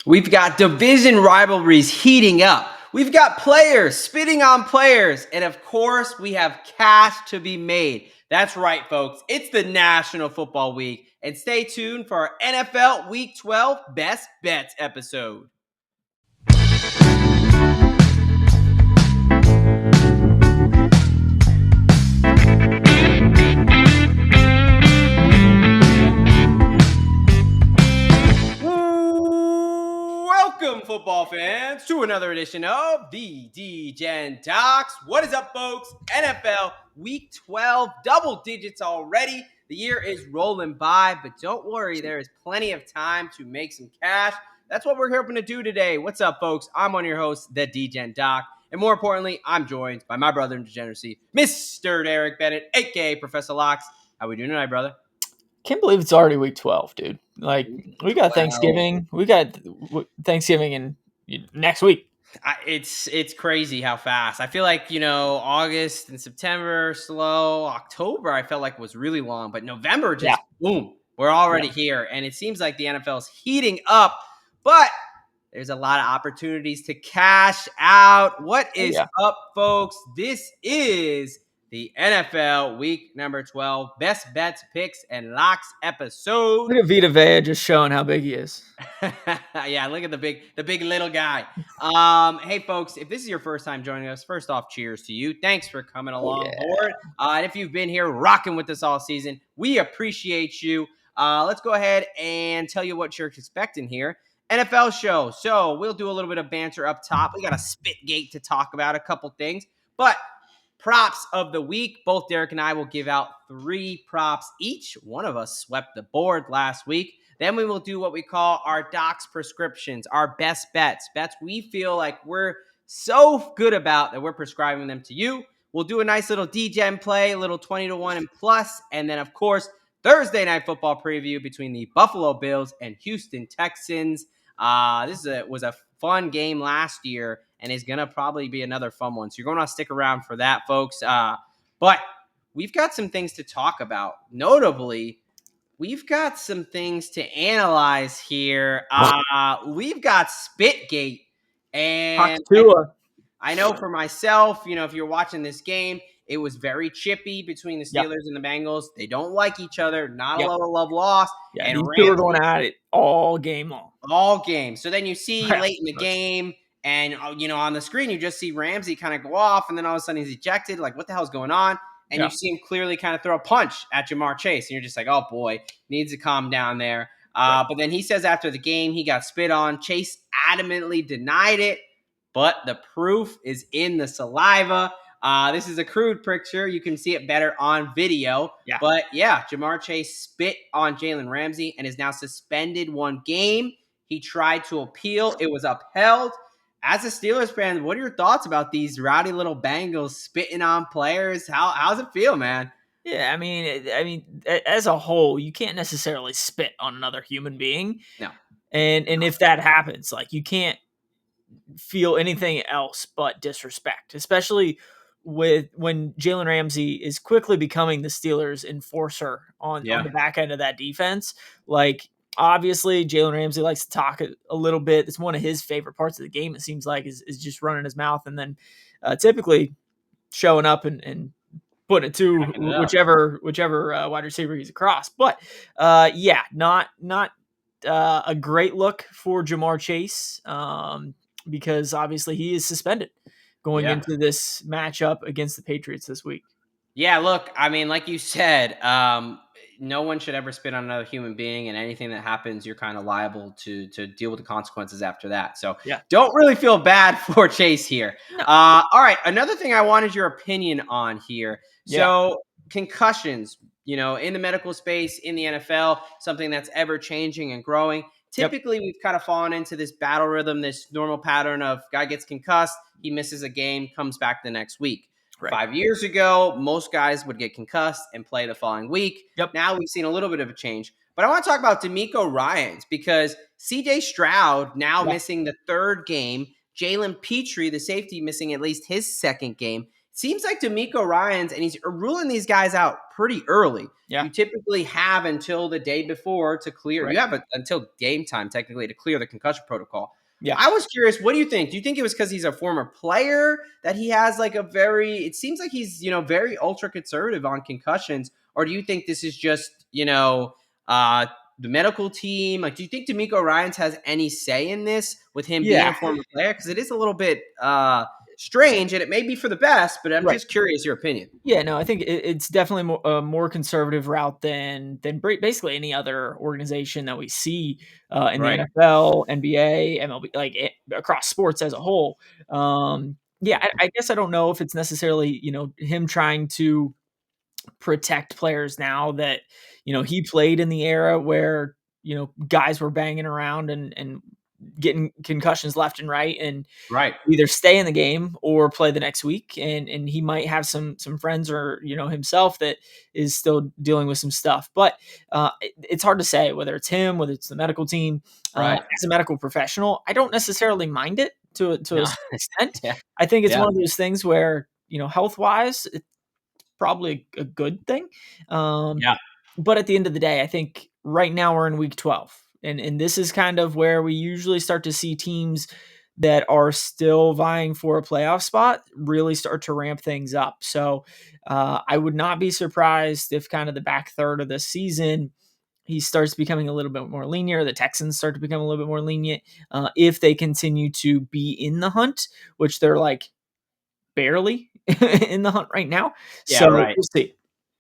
We've got division rivalries heating up. We've got players spitting on players. And of course, we have cash to be made. That's right, folks. It's the National Football Week. And stay tuned for our NFL Week 12 Best Bets episode. Welcome, football fans, to another edition of the Degen Talks. What is up, folks? NFL Week 12, double digits already. The year is rolling by, but don't worry, there is plenty of time to make some cash. That's what we're hoping to do today. What's up, folks? I'm one of your hosts, the Degen Doc, and more importantly, I'm joined by my brother in degeneracy, Mr. Derek Bennett, aka Professor Locks. How we doing tonight, brother? Can't believe it's already week 12, dude. Like, we got Thanksgiving. We got Thanksgiving in next week. It's crazy how fast. I feel like, August and September, slow. October, I felt like was really long. But November, just boom, we're already here. And it seems like the NFL is heating up. But there's a lot of opportunities to cash out. What is up, folks? This is the NFL Week number 12 Best Bets, Picks, and Locks episode. Look at Vita Vea just showing how big he is. Yeah, look at the big little guy. Hey, folks, if this is your first time joining us, first off, cheers to you. Thanks for coming along board. And if you've been here rocking with us all season, we appreciate you. Let's go ahead and tell you what you're expecting here. NFL show. So we'll do a little bit of banter up top. We got a Spitgate to talk about, a couple things. But props of the week, both Derek and I will give out 3 props each. One of us swept the board last week. Then we will do what we call our docs prescriptions, our best bets we feel like we're so good about that we're prescribing them to you. We'll do a nice little Degen play, a little 20-1 and plus. And then, of course, Thursday night football preview between the Buffalo Bills and Houston Texans. This was a fun game last year and is going to probably be another fun one. So you're going to stick around for that, folks. But we've got some things to talk about. Notably, we've got some things to analyze here. We've got Spitgate. And I know for myself, if you're watching this game, it was very chippy between the Steelers and the Bengals. They don't like each other. Not a lot of love lost. Yeah, and these two were going at it all game long. All game. So then you see late in the game, and, on the screen, you just see Ramsey kind of go off, and then all of a sudden he's ejected. Like, what the hell's going on? And you see him clearly kind of throw a punch at Jamar Chase. And you're just like, oh, boy, needs to calm down there. But then he says after the game he got spit on. Chase adamantly denied it. But the proof is in the saliva. This is a crude picture. You can see it better on video. Yeah. But, Jamar Chase spit on Jalen Ramsey and is now suspended 1 game. He tried to appeal. It was upheld. As a Steelers fan, what are your thoughts about these rowdy little Bengals spitting on players? How's it feel, man? Yeah, I mean, as a whole, you can't necessarily spit on another human being. No. And if that happens, like, you can't feel anything else but disrespect, especially when Jalen Ramsey is quickly becoming the Steelers' enforcer on the back end of that defense. Like, obviously, Jalen Ramsey likes to talk a little bit. It's one of his favorite parts of the game, it seems like, is just running his mouth and then typically showing up and putting it to whichever wide receiver he's across. But, not a great look for Jamar Chase because, obviously, he is suspended going into this matchup against the Patriots this week. Yeah, look, I mean, like you said, no one should ever spit on another human being, and anything that happens, you're kind of liable to deal with the consequences after that. So don't really feel bad for Chase here. No. All right, another thing I wanted your opinion on here. So concussions, in the medical space, in the NFL, something that's ever changing and growing. Typically, we've kind of fallen into this battle rhythm, this normal pattern of guy gets concussed, he misses a game, comes back the next week. Right. 5 years ago, most guys would get concussed and play the following week. Now we've seen a little bit of a change. But I want to talk about DeMeco Ryans because C.J. Stroud now missing the 3rd game. Jalen Petrie, the safety, missing at least his 2nd game. seems like DeMeco Ryans, and he's ruling these guys out pretty early. Yeah. You typically have until the day before to clear. Right. You have until game time technically to clear the concussion protocol. Yeah. I was curious, what do you think? Do you think it was because he's a former player that he has like it seems like he's, very ultra conservative on concussions, or do you think this is just, the medical team? Like, do you think DeMeco Ryans has any say in this with him being Yeah. a former player? Because it is a little bit strange, and it may be for the best, but I'm just curious your opinion. Yeah, no, I think it's definitely a more conservative route than basically any other organization that we see in the NFL, NBA, MLB, across sports as a whole. Yeah, I guess I don't know if it's necessarily him trying to protect players now that he played in the era where guys were banging around and getting concussions left and right, and Right. either stay in the game or play the next week. And he might have some friends or himself that is still dealing with some stuff. But it's hard to say whether it's him, whether it's the medical team. Right. As a medical professional, I don't necessarily mind it to a certain extent. Yeah. I think it's Yeah. one of those things where health wise, it's probably a good thing. Yeah. But at the end of the day, I think right now we're in week 12. And this is kind of where we usually start to see teams that are still vying for a playoff spot really start to ramp things up. So I would not be surprised if kind of the back third of the season, he starts becoming a little bit more lenient, or the Texans start to become a little bit more lenient if they continue to be in the hunt, which they're like barely in the hunt right now. Yeah, So right. we'll see.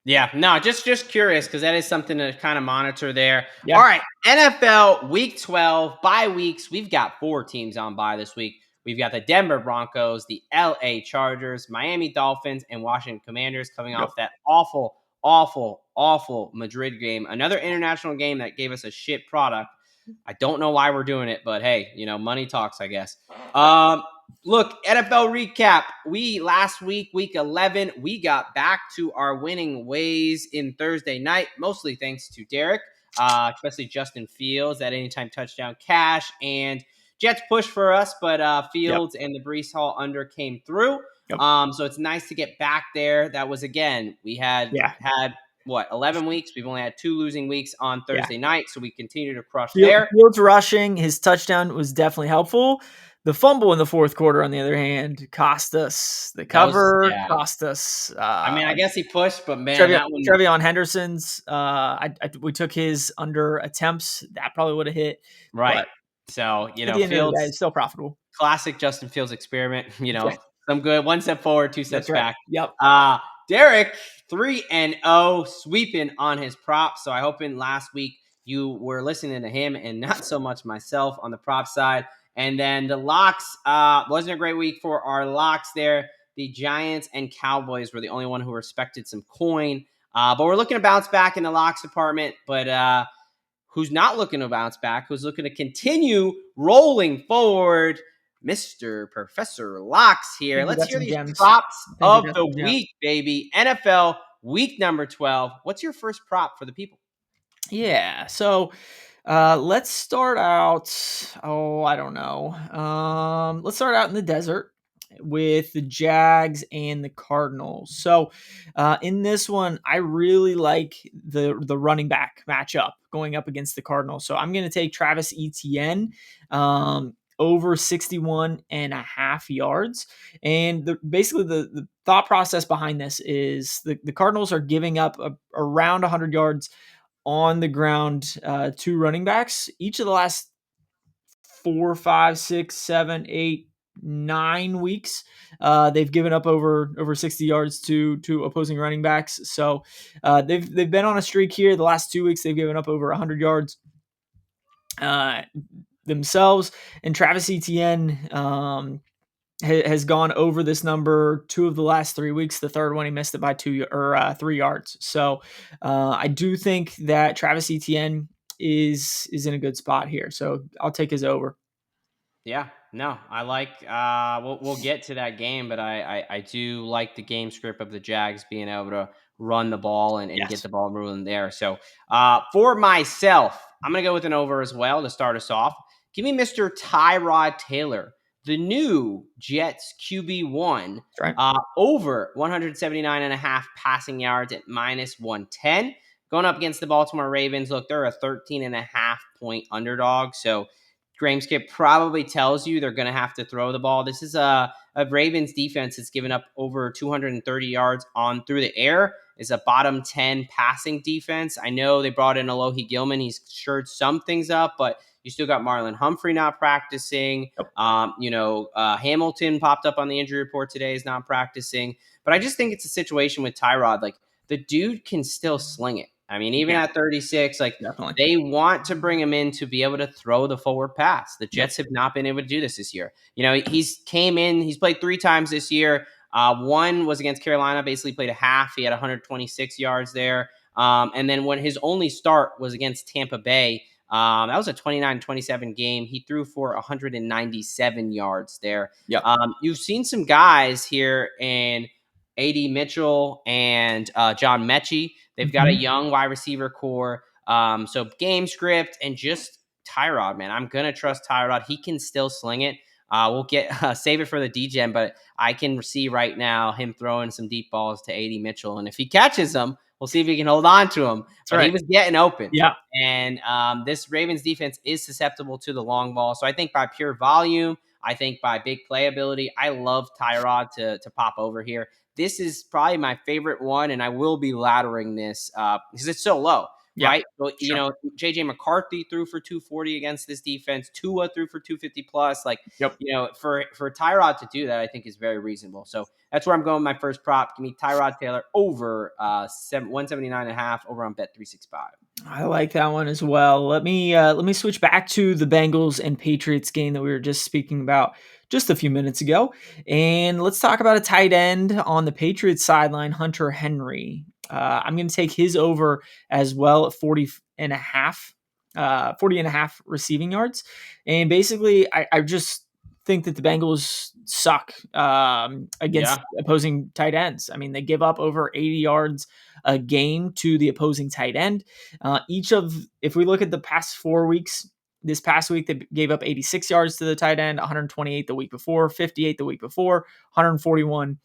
Yeah, no, just curious because that is something to kind of monitor there. Yeah. All right, NFL Week 12 bye weeks. We've got 4 teams on bye this week. We've got the Denver Broncos, the LA Chargers, Miami Dolphins, and Washington Commanders coming off that awful, awful, awful Madrid game. Another international game that gave us a shit product. I don't know why we're doing it, but hey, money talks, I guess. Look, NFL recap. Last week, week 11, we got back to our winning ways in Thursday night, mostly thanks to Derek, especially Justin Fields, that anytime touchdown cash, and Jets push for us, but Fields and the Brees Hall under came through. So it's nice to get back there. That was, again, we had 11 weeks. We've only had 2 losing weeks on Thursday night, so we continue to crush there. Fields rushing, his touchdown was definitely helpful. The fumble in the fourth quarter, on the other hand, cost us the cover, cost us. I guess he pushed, but man, Trevion Henderson's. We took his under attempts. That probably would have hit. Right. So, at the end Fields, of the day, it's still profitable. Classic Justin Fields experiment. Some good. 1 step forward, 2 steps back. Yep. Derek, 3-0, sweeping on his props. So I hope in last week you were listening to him and not so much myself on the prop side. And then the locks, wasn't a great week for our locks there. The Giants and Cowboys were the only one who respected some coin. But we're looking to bounce back in the locks department. But who's not looking to bounce back, who's looking to continue rolling forward, Mr. Professor Locks here. Let's hear these props of the week, baby. NFL week number 12. What's your first prop for the people? Yeah, so let's start out. I don't know. Let's start out in the desert with the Jags and the Cardinals. So in this one, I really like the running back matchup going up against the Cardinals. So I'm going to take Travis Etienne over 61.5 yards. And basically the thought process behind this is the Cardinals are giving up around 100 yards on the ground to running backs each of the last 4, 5, 6, 7, 8, 9 weeks. They've given up over 60 yards to opposing running backs. So they've been on a streak here. The last 2 weeks they've given up over 100 yards themselves. And Travis Etienne has gone over this number 2 of the last 3 weeks. The third one he missed it by 3 yards. So I do think that Travis Etienne is in a good spot here. So I'll take his over. Yeah, no, I like. We'll get to that game, but I do like the game script of the Jags being able to run the ball and get the ball moving there. So for myself, I'm gonna go with an over as well to start us off. Give me Mr. Tyrod Taylor, the new Jets QB1 That's right. over 179.5 passing yards at -110. Going up against the Baltimore Ravens, look, they're a 13.5 point underdog. So Grameskip probably tells you they're going to have to throw the ball. This is a Ravens defense that's given up over 230 yards on through the air. Is a bottom 10 passing defense. I know they brought in Alohi Gilman. He's shored some things up, but you still got Marlon Humphrey not practicing. Yep. Hamilton popped up on the injury report today, is not practicing. But I just think it's a situation with Tyrod. Like, the dude can still sling it. I mean, even Yeah. at 36, like, Definitely. they want to bring him in to be able to throw the forward pass. The Yep. Jets have not been able to do this year. He's played 3 times this year. One was against Carolina, basically played a half. He had 126 yards there. And then when his only start was against Tampa Bay, that was a 29-27 game. He threw for 197 yards there. Yep. You've seen some guys here in A.D. Mitchell and John Mechie. They've got a young wide receiver core. So game script and just Tyrod, man. I'm going to trust Tyrod. He can still sling it. We'll save it for the Degen, but I can see right now him throwing some deep balls to A.D. Mitchell. And if he catches them, we'll see if he can hold on to them. But right. He was getting open. Yeah. And this Ravens defense is susceptible to the long ball. So I think by pure volume, I think by big playability, I love Tyrod to pop over here. This is probably my favorite one, and I will be laddering this because it's so low. Yeah, right? So, sure. JJ McCarthy threw for 240 against this defense. Tua threw for 250 plus. Like, Yep. For Tyrod to do that, I think is very reasonable. So that's where I'm going with my first prop. Give me Tyrod Taylor over 179.5 over on Bet365. I like that one as well. Let me switch back to the Bengals and Patriots game that we were just speaking about just a few minutes ago. And let's talk about a tight end on the Patriots sideline, Hunter Henry. I'm going to take his over as well at 40 and a half receiving yards. And basically, I just think that the Bengals suck against opposing tight ends. I mean, they give up over 80 yards a game to the opposing tight end. If we look at the past 4 weeks, this past week they gave up 86 yards to the tight end, 128 the week before, 58 the week before, 141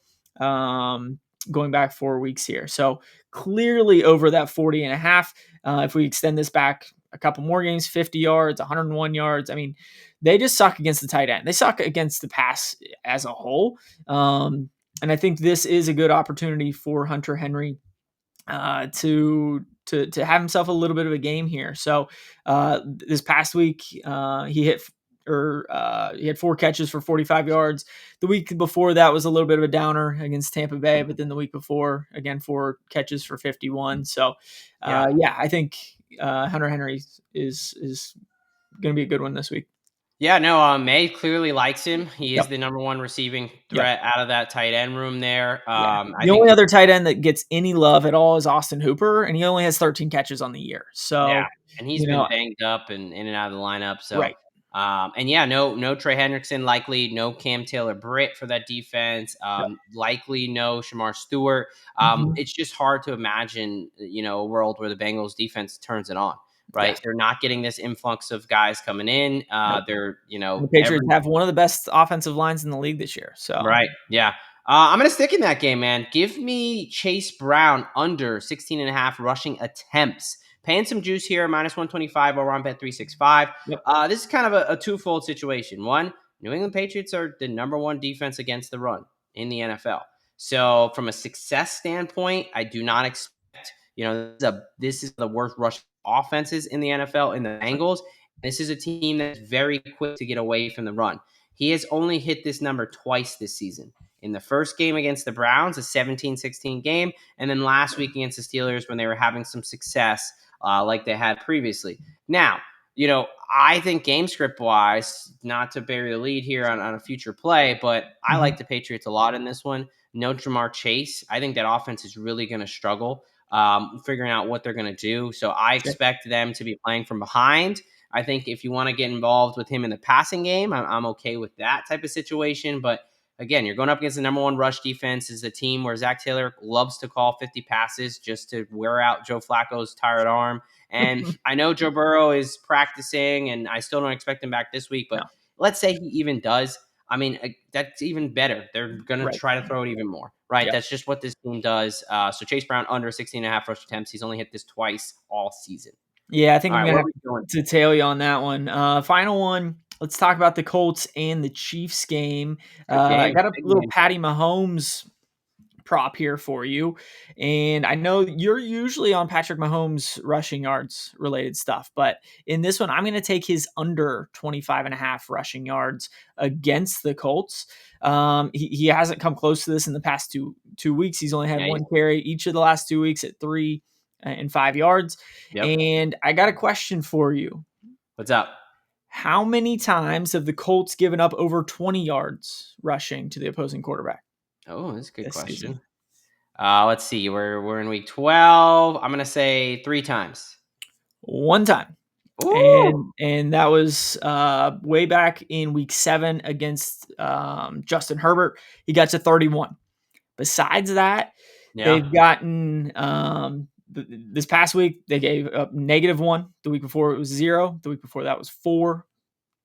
going back 4 weeks here. So clearly over that 40 and a half. If we extend this back a couple more games, 50 yards, 101 yards. I mean, they just suck against the tight end. They suck against the pass as a whole. And I think this is a good opportunity for Hunter Henry to have himself a little bit of a game here. So this past week, he had 4 catches for 45 yards. The week before that was a little bit of a downer against Tampa Bay, but then the week before, again, 4 catches for 51. So I think Hunter Henry is going to be a good one this week. Yeah, no, May clearly likes him. He is the number 1 receiving threat out of that tight end room there. The only other tight end that gets any love at all is Austin Hooper, and he only has 13 catches on the year. So and he's been banged up and in and out of the lineup. So right. No Trey Hendrickson, likely no Cam Taylor-Britt for that defense. Likely no Shamar Stewart. It's just hard to imagine, a world where the Bengals defense turns it on. Right, they're not getting this influx of guys coming in. They're, the Patriots have one of the best offensive lines in the league this year. So right, yeah. I'm gonna stick in that game, man. Give me Chase Brown under 16.5 rushing attempts. Paying some juice here, -125 over on Bet365. This is kind of a twofold situation. One, New England Patriots are the number 1 defense against the run in the NFL. So from a success standpoint, I do not expect, this is the worst rush offenses in the NFL in the Bengals. This is a team that's very quick to get away from the run. He has only hit this number twice this season. In the first game against the Browns, a 17-16 game, and then last week against the Steelers when they were having some success like they had previously. Now, I think game script wise, not to bury the lead here on a future play, but I like the Patriots a lot in this one. No Jamar Chase. I think that offense is really going to struggle figuring out what they're going to do. So I expect them to be playing from behind. I think if you want to get involved with him in the passing game, I'm okay with that type of situation. But again, you're going up against the number 1 rush defense. Is a team where Zach Taylor loves to call 50 passes just to wear out Joe Flacco's tired arm. And I know Joe Burrow is practicing, and I still don't expect him back this week. But let's say he even does. I mean, that's even better. They're going to Right. try to throw it even more, right? Yep. That's just what this team does. So Chase Brown under 16.5 rush attempts. He's only hit this twice all season. Yeah, I think All I'm right, gonna where are have we going? to tail you on that one. Final one. Let's talk about the Colts and the Chiefs game. Good I game. got a Big little game. Patty Mahomes prop here for you. And I know you're usually on Patrick Mahomes rushing yards related stuff, but in this one, I'm going to take his under 25 and a half rushing yards against the Colts. He hasn't come close to this in the past two weeks. He's only had Yeah. one carry each of the last 2 weeks at 3 and 5 yards. Yep. And I got a question for you. What's up? How many times have the Colts given up over 20 yards rushing to the opposing quarterback Oh, that's a good this season? question. Let's see. We're in week 12. I'm gonna say 3 times. One time. Ooh. And that was way back in week 7 against Justin Herbert. He got to 31. Besides that, Yeah. they've gotten this past week they gave up -1. The week before it was 0. The week before that was 4.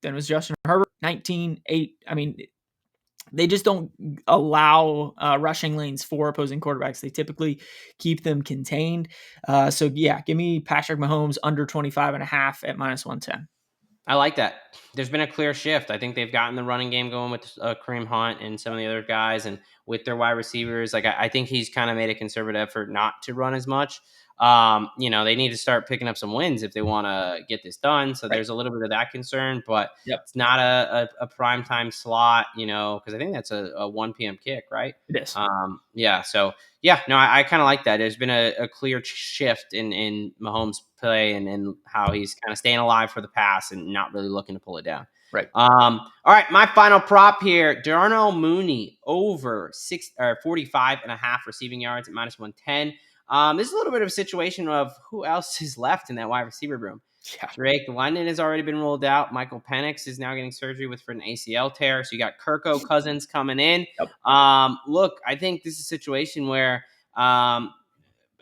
Then it was Justin Herbert 19, 8. I mean, they just don't allow rushing lanes for opposing quarterbacks. They typically keep them contained. So yeah, give me Patrick Mahomes under 25 and a half at -110. I like that. There's been a clear shift. I think they've gotten the running game going with Kareem Hunt and some of the other guys, and with their wide receivers. Like I think he's kind of made a concerted effort not to run as much. They need to start picking up some wins if they want to get this done. So Right. there's a little bit of that concern, but Yep. it's not a prime time slot, because I think that's a 1 p.m. kick, right? It is. Yeah. So yeah, no, I kind of like that. There's been a clear shift in Mahomes' play and how he's kind of staying alive for the pass and not really looking to pull it down. Right. All right, my final prop here: Darnell Mooney over 45 and a half receiving yards at -110. This is a little bit of a situation of who else is left in that wide receiver room. Yeah. Drake London has already been ruled out. Michael Penix is now getting surgery for an ACL tear. So you got Kirko Cousins coming in. Yep. Look, I think this is a situation where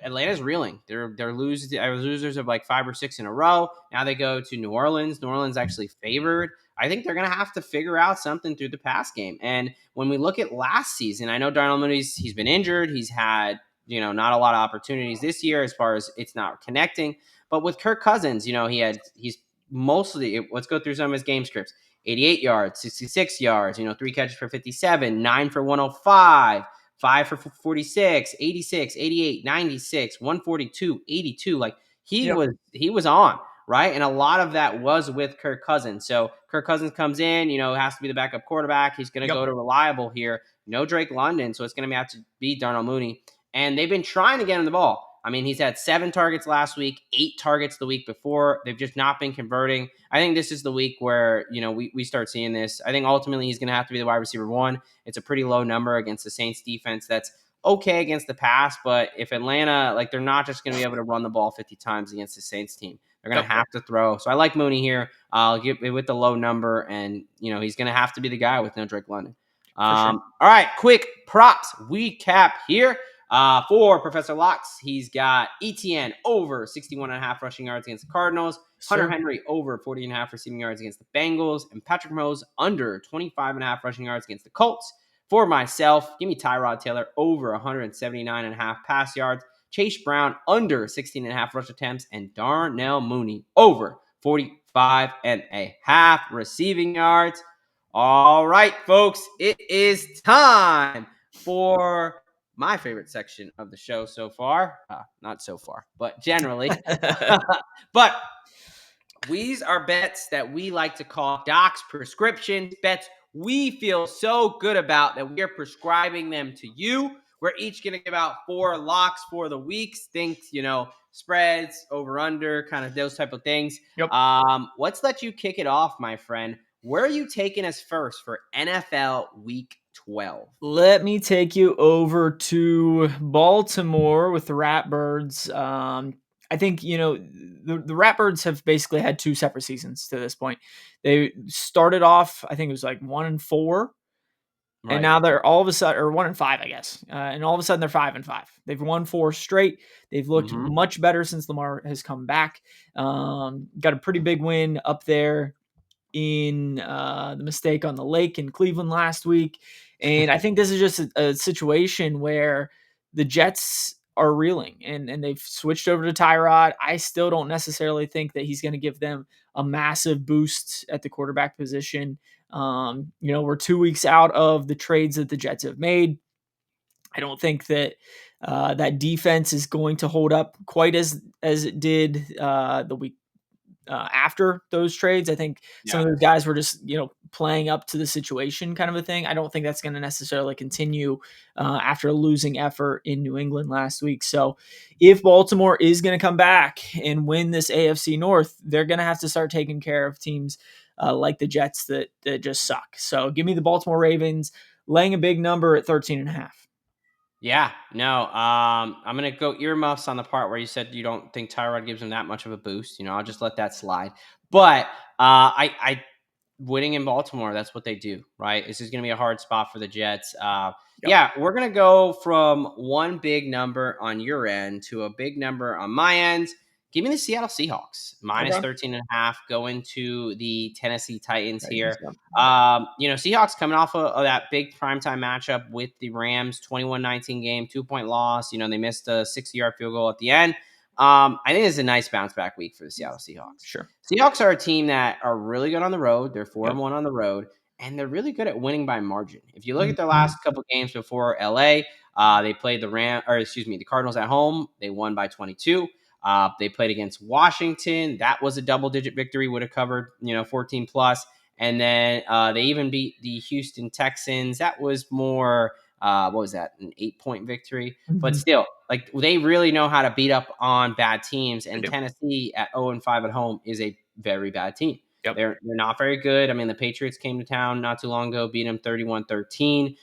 Atlanta's reeling. They're losers of like 5 or 6 in a row. Now they go to New Orleans. New Orleans actually favored. I think they're going to have to figure out something through the pass game. And when we look at last season, I know Darnell Mooney's he's been injured. He's had not a lot of opportunities this year as far as it's not connecting. But with Kirk Cousins, he's mostly, let's go through some of his game scripts. 88 yards, 66 yards, 3 catches for 57, 9 for 105, 5 for 46, 86, 88, 96, 142, 82. Like he Yep. was on, right? And a lot of that was with Kirk Cousins. So Kirk Cousins comes in, has to be the backup quarterback. He's going to go to reliable here. No Drake London, so it's going to have to be Darnell Mooney. And they've been trying to get him the ball. I mean, he's had 7 targets last week, 8 targets the week before. They've just not been converting. I think this is the week where, we start seeing this. I think ultimately he's going to have to be the wide receiver 1. It's a pretty low number against the Saints defense that's okay against the pass, but if Atlanta, they're not just going to be able to run the ball 50 times against the Saints team. They're going to have to throw. So I like Mooney here. I'll give it with the low number, and, he's going to have to be the guy with no Drake London. Sure. All right, quick props recap here. For Professor Locks, he's got ETN over 61.5 rushing yards against the Cardinals, Hunter Henry over 40.5 receiving yards against the Bengals, and Patrick Mahomes under 25.5 rushing yards against the Colts. For myself, give me Tyrod Taylor over 179.5 pass yards, Chase Brown under 16.5 rush attempts, and Darnell Mooney over 45.5 receiving yards. All right, folks, it is time for my favorite section of the show so far. Not so far, but generally. But these are bets that we like to call Doc's prescriptions, bets we feel so good about that we are prescribing them to you. We're each going to give out 4 locks for the weeks. Think, spreads, over, under, kind of those type of things. Yep. Let's let you kick it off, my friend. Where are you taking us first for NFL Week 12? Let me take you over to Baltimore with the Ratbirds. I think, the Ratbirds have basically had 2 separate seasons to this point. They started off, I think it was like 1-4. Right. And now they're all of a sudden, or 1-5, I guess. And all of a sudden they're 5-5. They've won 4 straight. They've looked much better since Lamar has come back. Got a pretty big win up there in the mistake on the lake in Cleveland last week. And I think this is just a situation where the Jets are reeling and they've switched over to Tyrod. I still don't necessarily think that he's going to give them a massive boost at the quarterback position. We're 2 weeks out of the trades that the Jets have made. I don't think that that defense is going to hold up quite as it did the week after those trades. I think some Yeah. of those guys were just playing up to the situation, kind of a thing. I don't think that's going to necessarily continue after a losing effort in New England last week. So if Baltimore is going to come back and win this AFC North, they're going to have to start taking care of teams like the Jets that just suck. So give me the Baltimore Ravens laying a big number at 13.5. Yeah, no. I'm gonna go earmuffs on the part where you said you don't think Tyrod gives him that much of a boost. I'll just let that slide. But I winning in Baltimore, that's what they do, right? This is gonna be a hard spot for the Jets. Yep. Yeah, we're gonna go from one big number on your end to a big number on my end. Give me the Seattle Seahawks minus Okay. 13.5 going to the Tennessee Titans here. Yep. Seahawks coming off of that big primetime matchup with the Rams, 21-19 game, 2-point loss. They missed a 60-yard field goal at the end. I think it's a nice bounce back week for the Seattle Seahawks. Sure. Seahawks are a team that are really good on the road. They're 4-1 Yep. on the road, and they're really good at winning by margin. If you look at their Mhm. last couple games before LA, they played the Cardinals at home. They won by 22. They played against Washington. That was a double-digit victory. Would have covered 14 plus. And then they even beat the Houston Texans. That was more, what was that, an 8-point victory? But Mhm. still, like they really know how to beat up on bad teams. They And do. Tennessee at 0-5 at home is a very bad team. Yep. They're not very good. I mean, the Patriots came to town not too long ago, beat them 31-13.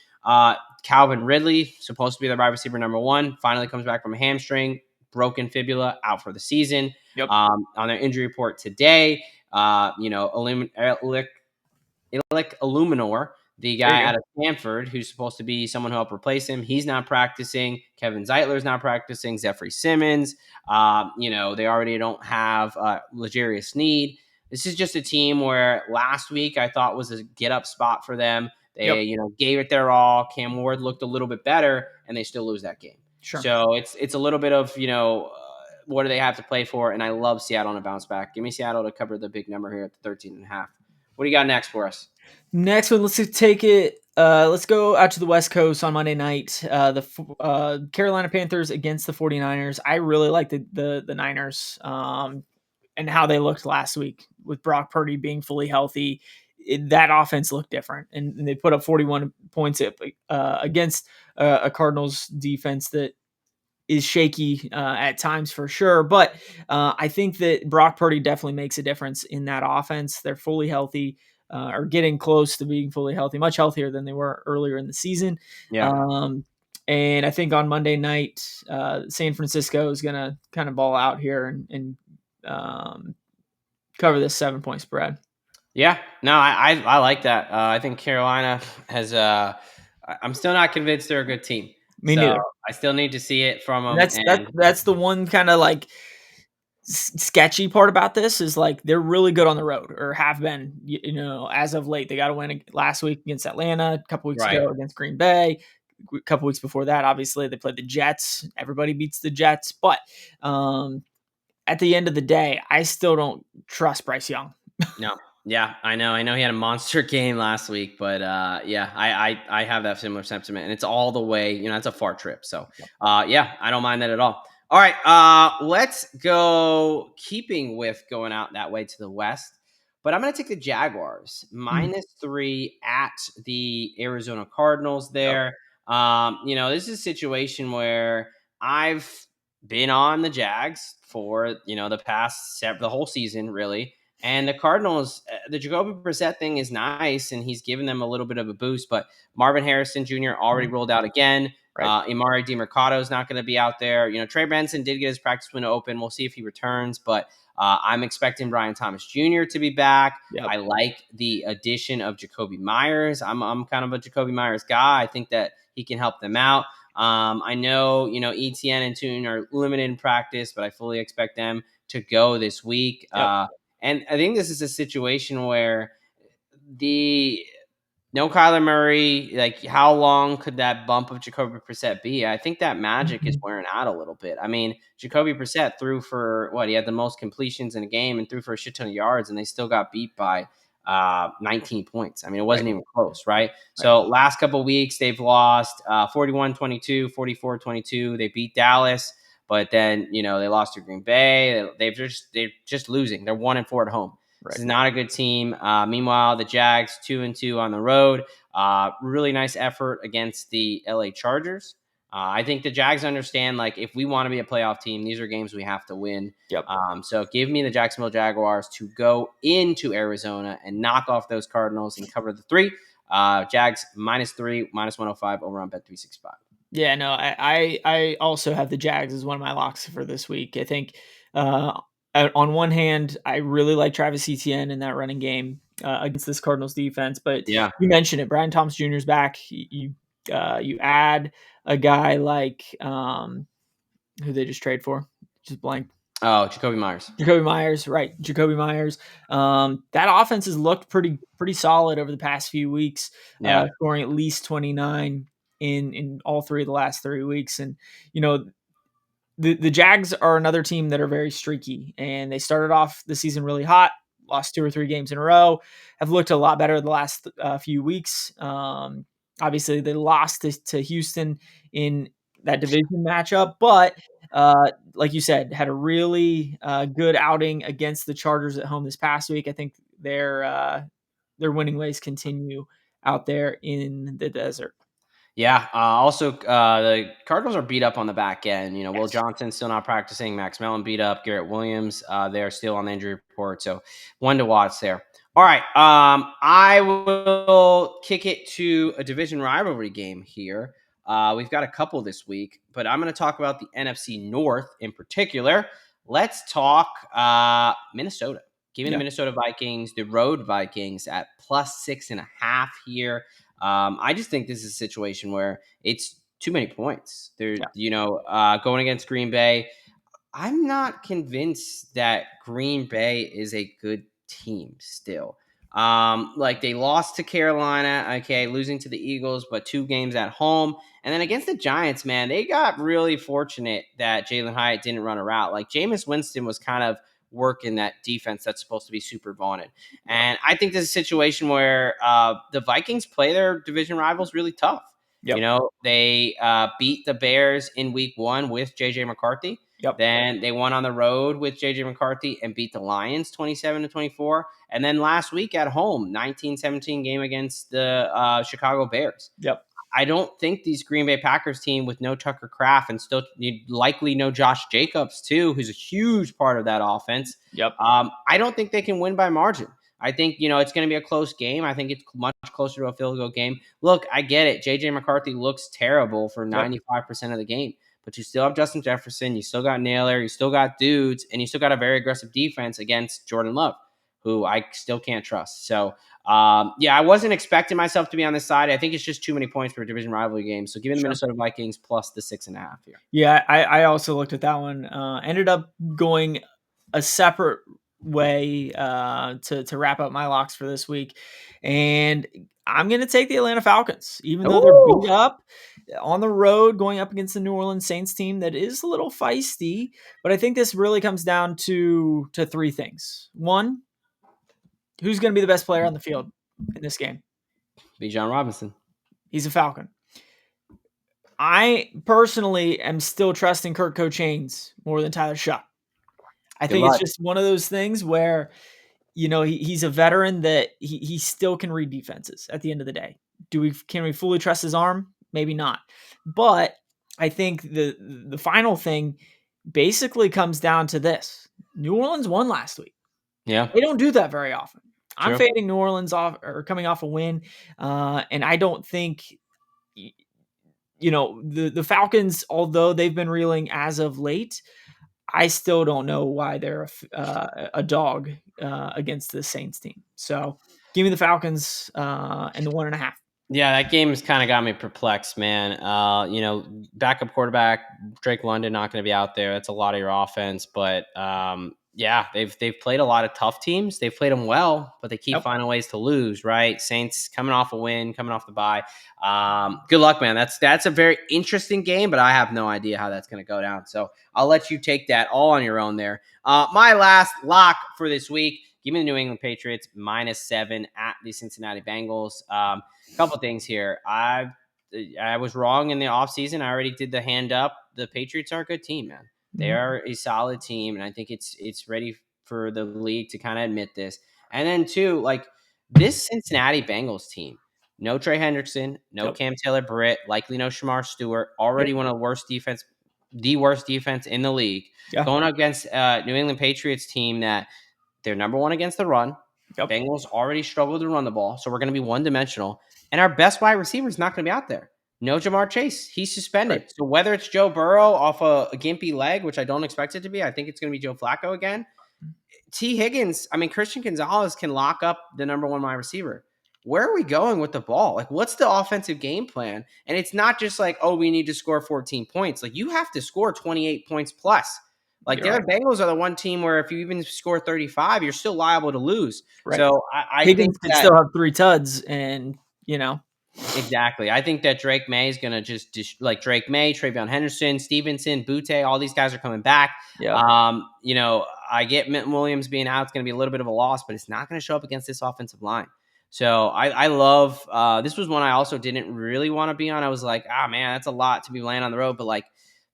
Calvin Ridley, supposed to be the wide receiver number one, finally comes back from a hamstring, broken fibula, out for the season. Yep. On their injury report today, Illick Illuminor, the There guy you out go. of Stanford, who's supposed to be someone who helped replace him. He's not practicing. Kevin Zeitler's not practicing. Zephyr Simmons. They already don't have L'Jarius Sneed. This is just a team where last week I thought was a get up spot for them. Yep. They, gave it their all. Cam Ward looked a little bit better, and they still lose that game. Sure. So it's a little bit of what do they have to play for? And I love Seattle on a bounce back. Give me Seattle to cover the big number here at the 13.5. What do you got next for us? Next one, let's take it. Let's go out to the West Coast on Monday night. The Carolina Panthers against the 49ers. I really like the Niners and how they looked last week with Brock Purdy being fully healthy. That offense looked different, and they put up 41 points against a Cardinals defense that is shaky at times for sure. But I think that Brock Purdy definitely makes a difference in that offense. They're fully healthy or getting close to being fully healthy, much healthier than they were earlier in the season. Yeah. And I think on Monday night, San Francisco is going to kind of ball out here and cover this 7-point spread. Yeah. No, I like that. I think Carolina has. I'm still not convinced they're a good team. Me So neither. I still need to see it from And them. And that's the one kind of like sketchy part about this is like they're really good on the road or have been, as of late. They got a win last week against Atlanta, a couple weeks right. ago against Green Bay, a couple weeks before that. Obviously, they played the Jets. Everybody beats the Jets, but at the end of the day, I still don't trust Bryce Young. No. Yeah, I know. I know he had a monster game last week, but yeah, I have that similar sentiment, and it's all the way. It's a far trip, so yeah, I don't mind that at all. All right, let's go. Keeping with going out that way to the west, but I'm going to take the Jaguars Mm, -3 at the Arizona Cardinals. yep, There, this is a situation where I've been on the Jags for the whole season, really. And the Cardinals, the Jacoby Brissett thing is nice, and he's given them a little bit of a boost. But Marvin Harrison Jr. already mhm, rolled out again. right. Imari DeMercado is not going to be out there. Trey Benson did get his practice window open. We'll see if he returns, but I'm expecting Brian Thomas Jr. to be back. Yep. I like the addition of Jacoby Myers. I'm kind of a Jacoby Myers guy. I think that he can help them out. I know, ETN and Tune are limited in practice, but I fully expect them to go this week. Yep. And I think this is a situation where no Kyler Murray. Like, how long could that bump of Jacoby Brissett be? I think that magic is wearing out a little bit. I mean, Jacoby Brissett threw for what? He had the most completions in a game and threw for a shit ton of yards, and they still got beat by 19 points. I mean, it wasn't even close, right? So last couple of weeks, they've lost 41-22, 44-22. They beat Dallas, but then, they lost to Green Bay. They're just losing. They're 1-4 at home. This is not a good team. Meanwhile, the Jags 2-2 on the road. Really nice effort against the LA Chargers. I think the Jags understand, like, if we want to be a playoff team, these are games we have to win. Yep. So give me the Jacksonville Jaguars to go into Arizona and knock off those Cardinals and cover the 3. Jags -3, -105 over on Bet365. Yeah, no, I also have the Jags as one of my locks for this week. I think on one hand, I really like Travis Etienne in that running game against this Cardinals defense. But Yeah. you mentioned it, Brian Thomas Jr. is back. You add a guy like who they just trade for, just blank. Oh, Jacoby Myers. Right? Jacoby Myers. That offense has looked pretty solid over the past few weeks. Yeah. Scoring at least 29 in all 3 of the last 3 weeks, and the Jags are another team that are very streaky, and they started off the season really hot, lost 2 or 3 games in a row, have looked a lot better the last few weeks. Obviously, they lost to Houston in that division matchup, but like you said, had a really good outing against the Chargers at home this past week. I think their winning ways continue out there in the desert. Yeah. Also, the Cardinals are beat up on the back end. Will Johnson still not practicing. Max Mellon beat up. Garrett Williams, they're still on the injury report. So one to watch there. All right. I will kick it to a division rivalry game here. We've got a couple this week, but I'm going to talk about the NFC North in particular. Let's talk Minnesota. Give me the Minnesota Vikings, the road Vikings at +6.5 here. I just think this is a situation where it's too many points. Going against Green Bay, I'm not convinced that Green Bay is a good team still. Like, they lost to Carolina, okay, losing to the Eagles, but 2 games at home. And then against the Giants, man, they got really fortunate that Jalen Hyatt didn't run a route. Like, Jameis Winston was kind of working that defense that's supposed to be super vaunted. And I think this is a situation where the Vikings play their division rivals really tough. They beat the Bears in week 1 with J.J. McCarthy. Then they won on the road with J.J. McCarthy and beat the Lions 27-24. And then last week at home, 19-17 game against the Chicago Bears. I don't think these Green Bay Packers team with no Tucker Kraft and still likely no Josh Jacobs too, who's a huge part of that offense. I don't think they can win by margin. I think, it's going to be a close game. I think it's much closer to a field goal game. Look, I get it. J.J. McCarthy looks terrible for 95% of the game. But you still have Justin Jefferson, you still got Naylor, you still got dudes, and you still got a very aggressive defense against Jordan Love, who I still can't trust. So, I wasn't expecting myself to be on this side. I think it's just too many points for a division rivalry game. So, give me the Minnesota Vikings plus the 6.5 here. Yeah, I also looked at that one. Ended up going a separate way to wrap up my locks for this week, and I'm going to take the Atlanta Falcons, even though they're beat up on the road going up against the New Orleans Saints team that is a little feisty. But I think this really comes down to 3 things. One, who's going to be the best player on the field in this game? Bijan Robinson. He's a Falcon. I personally am still trusting Kirk Cochains more than Tyler Shuck. I think it's just one of those things where, he's a veteran that he still can read defenses at the end of the day. Can we fully trust his arm? Maybe not. But I think the final thing basically comes down to this. New Orleans won last week. Yeah. They don't do that very often. True. I'm fading New Orleans coming off a win. And I don't think the Falcons, although they've been reeling as of late, I still don't know why they're a dog against the Saints team. So give me the Falcons and the 1.5. Yeah, that game has kind of got me perplexed, man. Backup quarterback Drake London not going to be out there. That's a lot of your offense, but Yeah, they've played a lot of tough teams. They've played them well, but they keep Yep. finding ways to lose. Right, Saints coming off a win, coming off the bye. Good luck, man. That's a very interesting game, but I have no idea how that's going to go down. So I'll let you take that all on your own there. My last lock for this week. Give me the New England Patriots -7 at the Cincinnati Bengals. Couple things here. I was wrong in the offseason. I already did the hand up. The Patriots are a good team, man. They are a solid team, and I think it's ready for the league to kind of admit this. And then two, like this Cincinnati Bengals team, no Trey Hendrickson, no Yep. Cam Taylor-Britt, likely no Shamar Stewart, already Yep. one of the worst defense in the league, Yeah. going up against New England Patriots team that they're number one against the run. Yep. Bengals already struggled to run the ball, so we're going to be one-dimensional. And our best wide receiver is not going to be out there. No Jamar Chase. He's suspended. Right. So whether it's Joe Burrow off a gimpy leg, which I don't expect it to be, I think it's going to be Joe Flacco again. T. Higgins, Christian Gonzalez can lock up the number one wide receiver. Where are we going with the ball? Like, what's the offensive game plan? And it's not just like, oh, we need to score 14 points. Like, you have to score 28 points plus. Like, the other Bengals are the one team where if you even score 35, you're still liable to lose. Right. So I Higgins think could that still have 3 tuds, and exactly. I think that Drake May is going to just like Drake May, Travion Henderson, Stevenson, Butte, all these guys are coming back. Yep. I get Milton Williams being out. It's going to be a little bit of a loss, but it's not going to show up against this offensive line. So I love this was one I also didn't really want to be on. I was like, man, that's a lot to be laying on the road. But like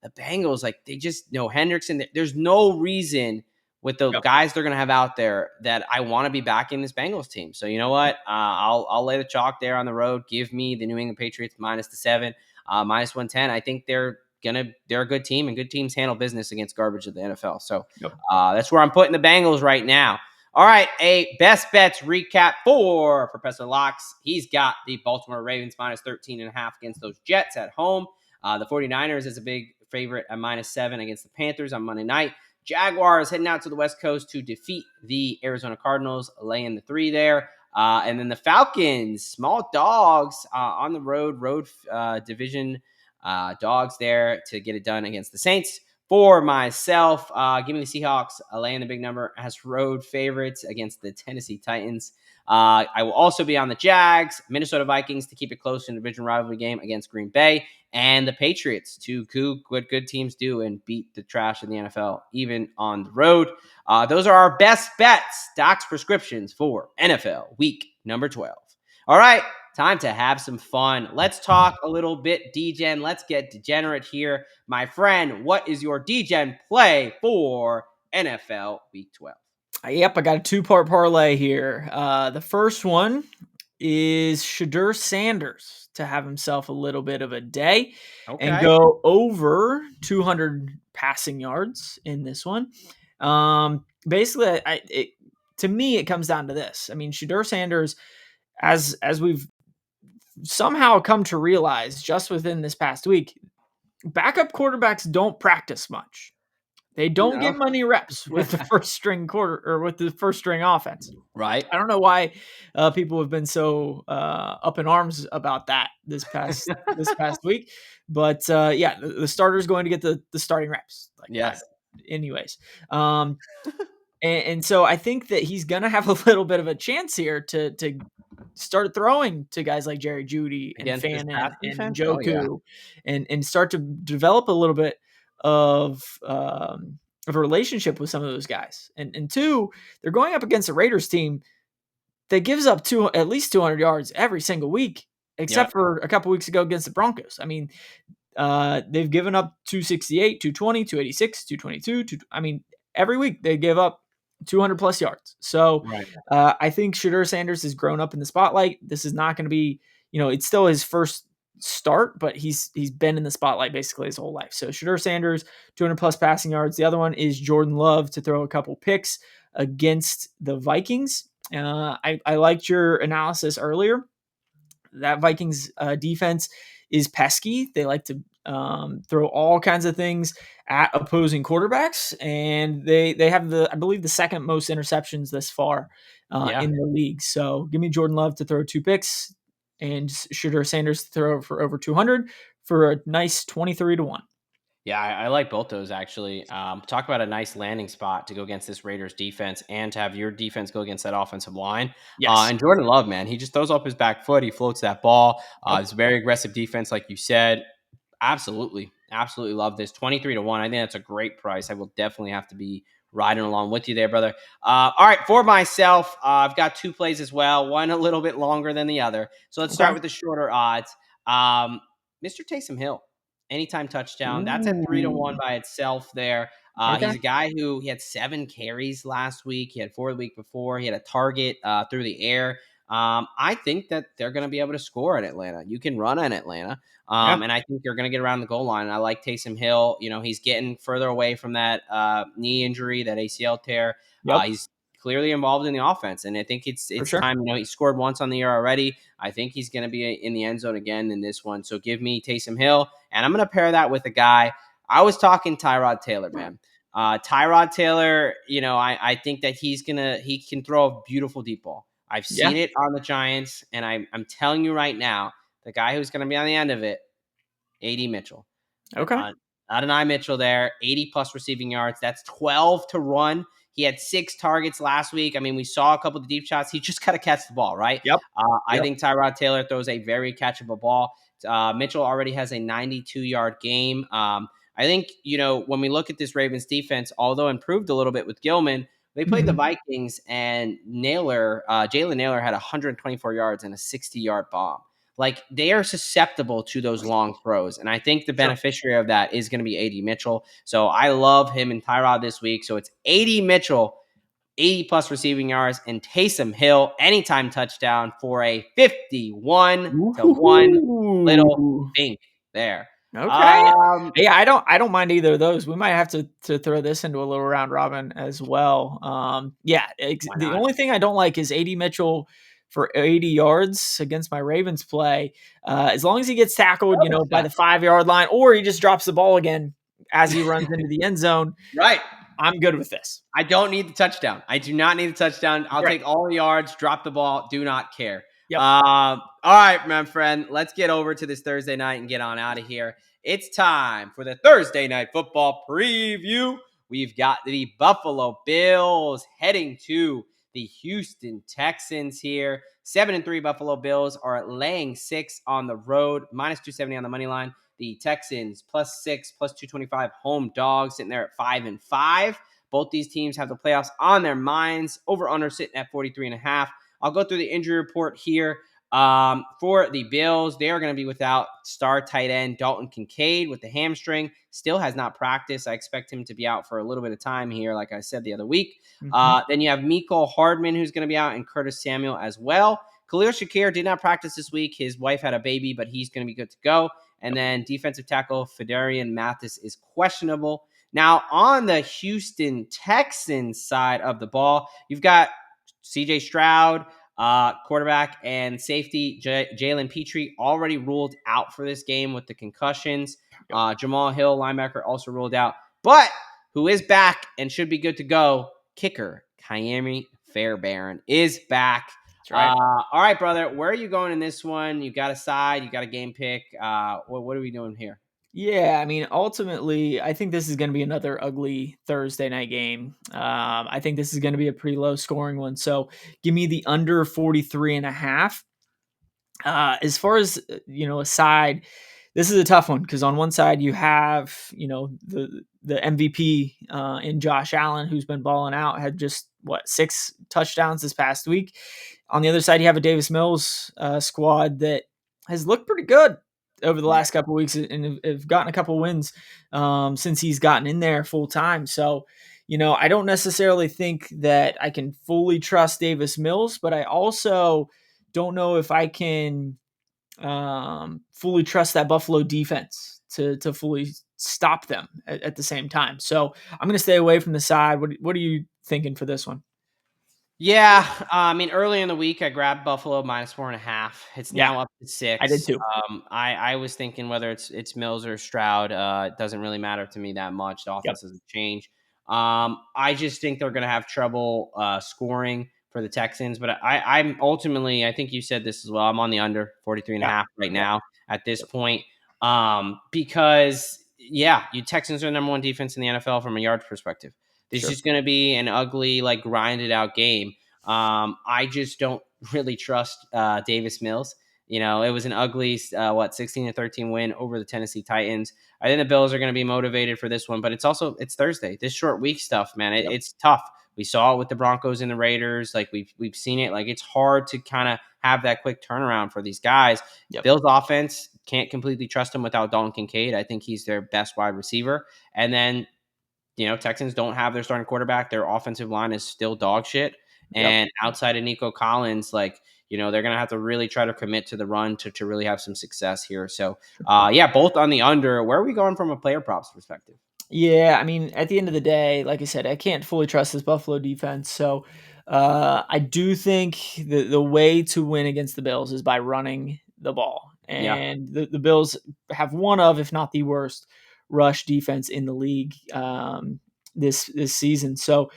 the Bengals, like they just know Hendrickson. There's no reason with the guys they're going to have out there that I want to be backing this Bengals team. So you know what? I'll lay the chalk there on the road. Give me the New England Patriots -7, -110. I think they're a good team, and good teams handle business against garbage of the NFL. So that's where I'm putting the Bengals right now. All right, a best bets recap for Professor Locks. He's got the Baltimore Ravens -13.5 against those Jets at home. The 49ers is a big favorite at -7 against the Panthers on Monday night. Jaguars heading out to the West Coast to defeat the Arizona Cardinals, laying the 3 there. And then the Falcons, small dogs on the road division dogs there to get it done against the Saints. For myself, give me the Seahawks laying the big number as road favorites against the Tennessee Titans. I will also be on the Jags, Minnesota Vikings to keep it close in the division rivalry game against Green Bay, and the Patriots to do what good teams do and beat the trash in the NFL, even on the road. Those are our best bets, Doc's prescriptions for NFL week number 12. All right, time to have some fun. Let's talk a little bit Degen. Let's get degenerate here. My friend, what is your Degen play for NFL week 12? Yep, I got a 2-part parlay here. The first one is Shadur Sanders to have himself a little bit of a day and go over 200 passing yards in this one. Basically, to me, it comes down to this. Shadur Sanders, as we've somehow come to realize just within this past week, backup quarterbacks don't practice much. They don't get many reps with the first string offense. Right. I don't know why people have been so up in arms about that this past week, but the starter is going to get the starting reps. Anyways, and so I think that he's gonna have a little bit of a chance here to start throwing to guys like Jerry Jeudy and Fannin and Njoku, and start to develop a little bit of a relationship with some of those guys. And two, they're going up against a Raiders team that gives up at least 200 yards every single week, except for a couple weeks ago against the Broncos. They've given up 268, 220, 286, 222. Every week they give up 200 plus yards. So I think Shadur Sanders has grown up in the spotlight. This is not going to be, it's still his first start, but he's been in the spotlight basically his whole life. So Shadur Sanders, 200 plus passing yards. The other one is Jordan Love to throw a couple picks against the Vikings. I liked your analysis earlier. That Vikings defense is pesky. They like to throw all kinds of things at opposing quarterbacks, and they have I believe the second most interceptions this far in the league. So give me Jordan Love to throw 2 picks and Shadur Sanders to throw for over 200 for a nice 23-1. Yeah, I like both those actually. Talk about a nice landing spot to go against this Raiders defense and to have your defense go against that offensive line. Yes. And Jordan Love, man, he just throws off his back foot. He floats that ball. Yep. It's a very aggressive defense, like you said. Absolutely. Absolutely love this. 23-1. I think that's a great price. I will definitely have to be riding along with you there, brother. All right. For myself, I've got two plays as well, one a little bit longer than the other. So let's start Okay. with the shorter odds. Um, Mr. Taysom Hill, anytime touchdown. That's at 3-1 Ooh. by itself there. Okay. He's a guy who he had 7 carries last week. He had 4 the week before. He had a target through the air. I think that they're going to be able to score in Atlanta. You can run in Atlanta. Yeah. And I think they're going to get around the goal line. And I like Taysom Hill. You know, he's getting further away from that knee injury, that ACL tear. Yep. He's clearly involved in the offense, and I think it's For sure. time. You know, he scored once on the year already. I think he's going to be in the end zone again in this one. So give me Taysom Hill, and I'm going to pair that with a guy. I was talking Tyrod Taylor, man. Tyrod Taylor, you know, I think that he can throw a beautiful deep ball. I've Yeah. seen it on the Giants, and I'm telling you right now, the guy who's going to be on the end of it, AD Mitchell. Okay. Adonai Mitchell there, 80 plus receiving yards. That's 12 to run. He had 6 targets last week. I mean, we saw a couple of deep shots. He just got to catch the ball, right? Yep. I Yep. think Tyrod Taylor throws a very catchable ball. Mitchell already has a 92-yard game. I think, you know, when we look at this Ravens defense, although improved a little bit with Gilman, they played the Mhm. Vikings, and Jalen Naylor had 124 yards and a 60-yard bomb. Like, they are susceptible to those long throws. And I think the Sure. beneficiary of that is going to be AD Mitchell. So I love him and Tyrod this week. So it's AD Mitchell, 80 plus receiving yards, and Taysom Hill, anytime touchdown for a 51-1 little Ooh. pink there. Okay. Um, Yeah, I don't mind either of those. We might have to throw this into a little round robin as well. Yeah, why the not? only thing I don't like is AD Mitchell for 80 yards against my Ravens play. As long as he gets tackled, Love this by guy. the 5-yard line, or he just drops the ball again as he runs into the end zone, Right. I'm good with this. I don't need the touchdown. I do not need a touchdown. I'll Right. take all the yards, drop the ball, do not care. Yep. All right, my friend, let's get over to this Thursday night and get on out of here. It's time for the Thursday night football preview. We've got the Buffalo Bills heading to the Houston Texans here. 7-3 Buffalo Bills are laying 6 on the road, minus 270 on the money line. The Texans +6, plus 225 home dogs, sitting there at 5-5. Both these teams have the playoffs on their minds. Over under sitting at 43.5. I'll go through the injury report here. For the Bills, they are going to be without star tight end Dalton Kincaid with the hamstring. Still has not practiced. I expect him to be out for a little bit of time here, like I said the other week. Mhm. Then you have Mecole Hardman, who's going to be out, and Curtis Samuel as well. Khalil Shakir did not practice this week. His wife had a baby, but he's going to be good to go. And then defensive tackle Fedarian Mathis is questionable. Now, on the Houston Texans side of the ball, you've got CJ Stroud, quarterback, and safety Jalen Petrie already ruled out for this game with the concussions. Yep. Jamal Hill, linebacker, also ruled out. But who is back and should be good to go? Kicker Kyami Fairbairn is back. That's right. All right, brother. Where are you going in this one? You got a side, you got a game pick. What are we doing here? Yeah, I mean, ultimately, I think this is going to be another ugly Thursday night game. I think this is going to be a pretty low scoring one. So give me the under 43.5. As far as, a side, this is a tough one because on one side you have, the MVP in Josh Allen, who's been balling out, had just, 6 touchdowns this past week. On the other side, you have a Davis Mills squad that has looked pretty good over the last couple of weeks and have gotten a couple wins since he's gotten in there full time. So, I don't necessarily think that I can fully trust Davis Mills, but I also don't know if I can fully trust that Buffalo defense to fully stop them at the same time. So I'm going to stay away from the side. What are you thinking for this one? Yeah, I mean, early in the week, I grabbed Buffalo -4.5. It's Yeah, now up to I did 6. too. I was thinking whether it's Mills or Stroud, it doesn't really matter to me that much. The Yep. offense doesn't change. I just think they're going to have trouble scoring for the Texans. But I'm ultimately, I think you said this as well. I'm on the under 43 and a Yep. half right Yep. now at this Yep. point, because You Texans are the number one defense in the NFL from a yards perspective. This Sure. is going to be an ugly, like grinded out game. I just don't really trust Davis Mills. It was an ugly, 16-13 win over the Tennessee Titans. I think the Bills are going to be motivated for this one, but it's Thursday. This short week stuff, man, Yep. it's tough. We saw it with the Broncos and the Raiders. Like we've seen it. Like it's hard to kind of have that quick turnaround for these guys. Yep. Bills offense can't completely trust him without Dalton Kincaid. I think he's their best wide receiver. And then, Texans don't have their starting quarterback. Their offensive line is still dog shit. Yep. And outside of Nico Collins, they're going to have to really try to commit to the run to really have some success here. So, both on the under. Where are we going from a player props perspective? Yeah, I mean, at the end of the day, like I said, I can't fully trust this Buffalo defense. So I do think the way to win against the Bills is by running the ball. Yeah. And the Bills have one of, if not the worst, rush defense in the league this season. So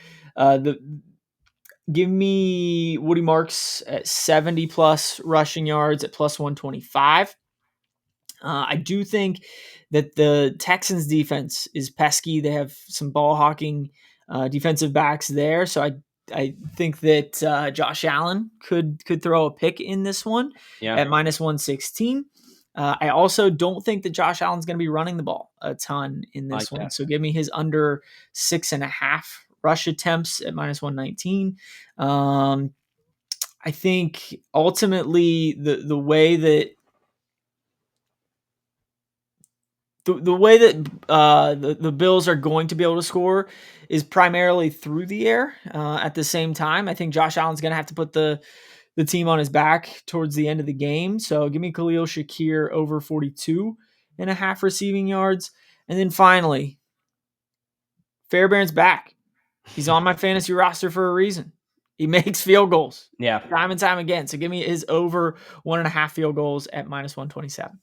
give me Woody Marks at 70 plus rushing yards at plus 125. I do think that the Texans defense is pesky. They have some ball hawking defensive backs there, so I think that Josh Allen could throw a pick in this one Yeah. at minus 116. I also don't think that Josh Allen's going to be running the ball a ton in this one. That. So give me his under 6.5 rush attempts at minus 119. I think ultimately the way that the way that the Bills are going to be able to score is primarily through the air. At the same time, I think Josh Allen's going to have to put the team on his back towards the end of the game. So give me Khalil Shakir over 42.5 receiving yards. And then finally, Fairbairn's back. He's on my fantasy roster for a reason. He makes field goals. Yeah. Time and time again. So give me his over 1.5 field goals at minus 127.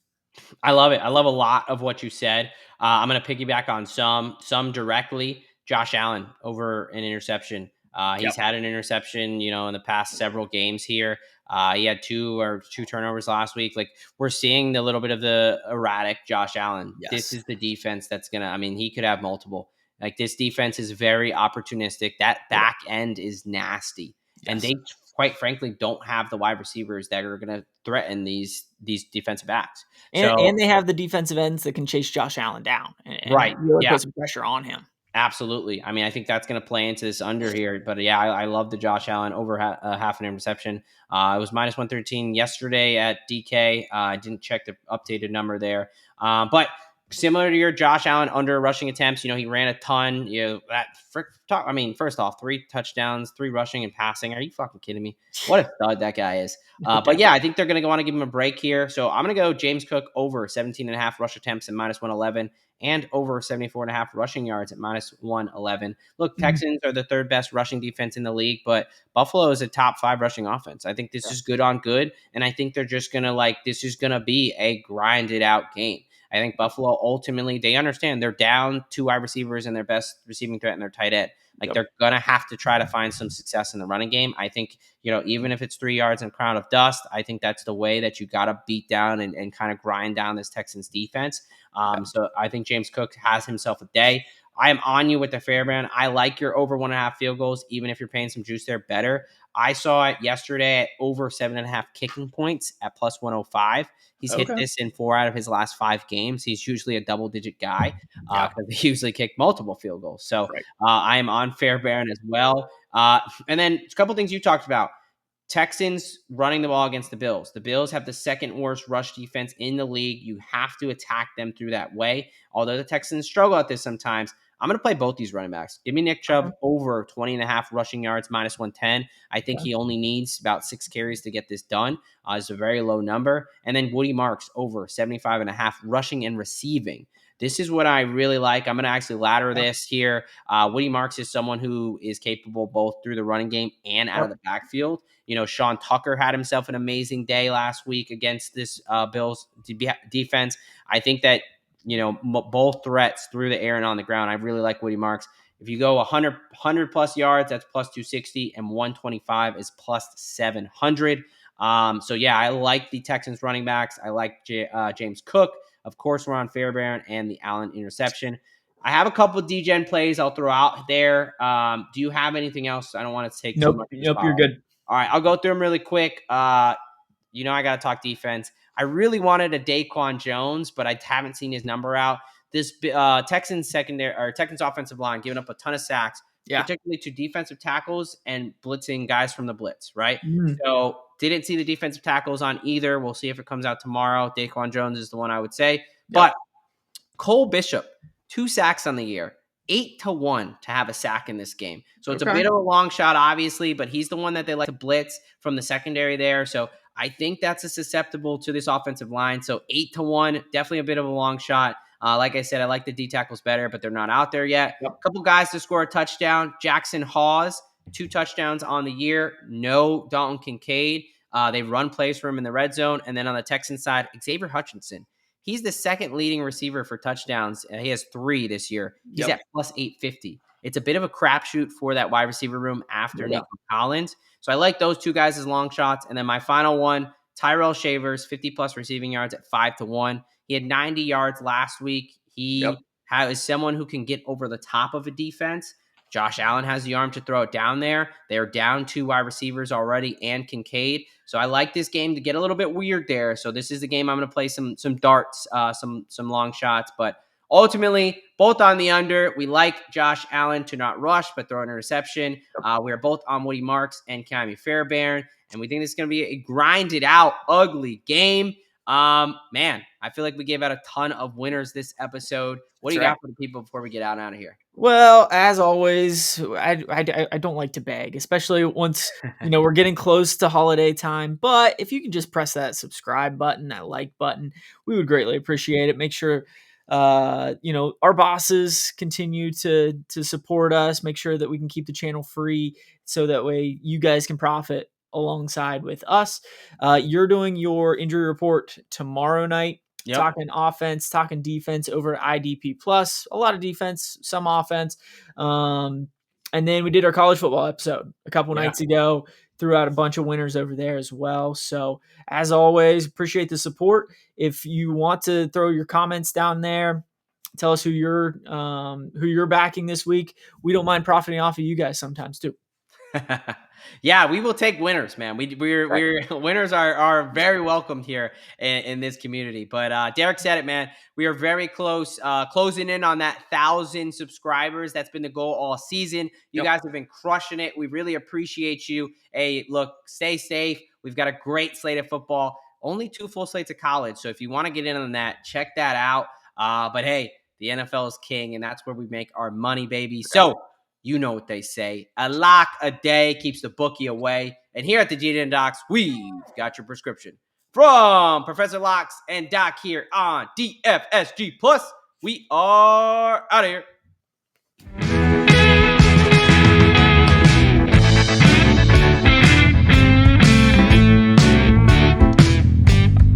I love it. I love a lot of what you said. I'm going to piggyback on some directly. Josh Allen over an interception. He's had an interception, in the past several games here. He had two turnovers last week. Like we're seeing the little bit of the erratic Josh Allen. Yes. This is the defense that's he could have multiple. Like this defense is very opportunistic. That back end is nasty. Yes. And they quite frankly don't have the wide receivers that are going to threaten these defensive backs. And they have the defensive ends that can chase Josh Allen down and really put some pressure on him. Absolutely. I mean, I think that's going to play into this under here. But yeah, I love the Josh Allen over half an interception. It was minus 113 yesterday at DK. I didn't check the updated number there. But similar to your Josh Allen under rushing attempts, he ran a ton. First off, 3 touchdowns, 3 rushing and passing. Are you fucking kidding me? What a stud that guy is. But yeah, I think they're going to want to give him a break here. So I'm going to go James Cook over 17.5 rush attempts at minus 111 and over 74.5 rushing yards at minus 111. Look, Texans are the 3rd best rushing defense in the league, but Buffalo is a top 5 rushing offense. I think this is good on good. And I think they're just going to this is going to be a grinded out game. I think Buffalo ultimately, they understand they're down 2 wide receivers and their best receiving threat and their tight end. They're going to have to try to find some success in the running game. I think, even if it's 3 yards and a crown of dust, I think that's the way that you got to beat down and kind of grind down this Texans defense. So I think James Cook has himself a day. I am on you with the Fairbairn. I like your over 1.5 field goals, even if you're paying some juice there, better. I saw it yesterday at over 7.5 kicking points at plus 105. He's hit this in 4 out of his last 5 games. He's usually a double-digit guy because they usually kick multiple field goals. So I am on Fairbairn as well. And then a couple things you talked about. Texans running the ball against the Bills. The Bills have the 2nd worst rush defense in the league. You have to attack them through that way. Although the Texans struggle at this sometimes, I'm going to play both these running backs. Give me Nick Chubb over 20.5 rushing yards, minus 110. I think he only needs about 6 carries to get this done. It's a very low number. And then Woody Marks over 75.5 rushing and receiving. This is what I really like. I'm going to actually ladder this here. Woody Marks is someone who is capable both through the running game and out of the backfield. Sean Tucker had himself an amazing day last week against this Bills defense. I think that, both threats through the air and on the ground. I really like Woody Marks. If you go 100 plus yards, that's plus 260, and 125 is plus 700. So yeah, I like the Texans running backs. I like James Cook Of course, we're on Fairbairn and the Allen interception. I have a couple Degen plays I'll throw out there. Do you have anything else? I don't want to take too Nope. much of the Nope. You're spotlight. good. All right, I'll go through them really quick. I got to talk defense. I really wanted a Daquan Jones, but I haven't seen his number out. This Texans secondary or Texans offensive line giving up a ton of sacks, Yeah. particularly to defensive tackles and blitzing guys from the blitz, right? Mm. So didn't see the defensive tackles on either. We'll see if it comes out tomorrow. Daquan Jones is the one I would say. But Cole Bishop, 2 sacks on the year, 8-1 to have a sack in this game. So it's a bit of a long shot, obviously, but he's the one that they like to blitz from the secondary there. So I think that's a susceptible to this offensive line. So 8-1, definitely a bit of a long shot. Like I said, I like the D tackles better, but they're not out there yet. A couple guys to score a touchdown. Jackson Hawes, 2 touchdowns on the year. No Dalton Kincaid. They run plays for him in the red zone. And then on the Texans side, Xavier Hutchinson. He's the second leading receiver for touchdowns. He has 3 this year. He's at plus 850. It's a bit of a crapshoot for that wide receiver room after Nico Collins. So I like those 2 guys as long shots. And then my final one, Tyrell Shavers, 50-plus receiving yards at 5-1. He had 90 yards last week. He is someone who can get over the top of a defense. Josh Allen has the arm to throw it down there. They're down 2 wide receivers already and Kincaid. So I like this game to get a little bit weird there. So this is the game I'm going to play some darts, some long shots. But ultimately, both on the under. We like Josh Allen to not rush, but throw an interception. We are both on Woody Marks and Cammy Fairbairn. And we think this is going to be a grinded out, ugly game. Man, I feel like we gave out a ton of winners this episode. What do you got for the people before we get out of here? Well, as always, I don't like to beg, especially once we're getting close to holiday time. But if you can just press that subscribe button, that like button, we would greatly appreciate it. Make sure our bosses continue to support us. Make sure that we can keep the channel free, so that way you guys can profit alongside with us. You're doing your injury report tomorrow night. Talking offense, talking defense over at IDP Plus. A lot of defense, some offense. And then we did our college football episode a couple nights ago. Threw out a bunch of winners over there as well. So as always, appreciate the support. If you want to throw your comments down there, tell us who you're backing this week. We don't mind profiting off of you guys sometimes too. Yeah, we will take winners, man. We're winners are very welcomed here in this community. But Derek said it, man. We are very close, closing in on that 1,000 subscribers. That's been the goal all season. You guys have been crushing it. We really appreciate you. Hey, look, stay safe. We've got a great slate of football. Only 2 full slates of college. So if you want to get in on that, check that out. But hey, the NFL is king, and that's where we make our money, baby. So you know what they say. A lock a day keeps the bookie away. And here at the Degen Docs, we've got your prescription. From Professor Locks and Doc here on DFSG Plus, we are out of here.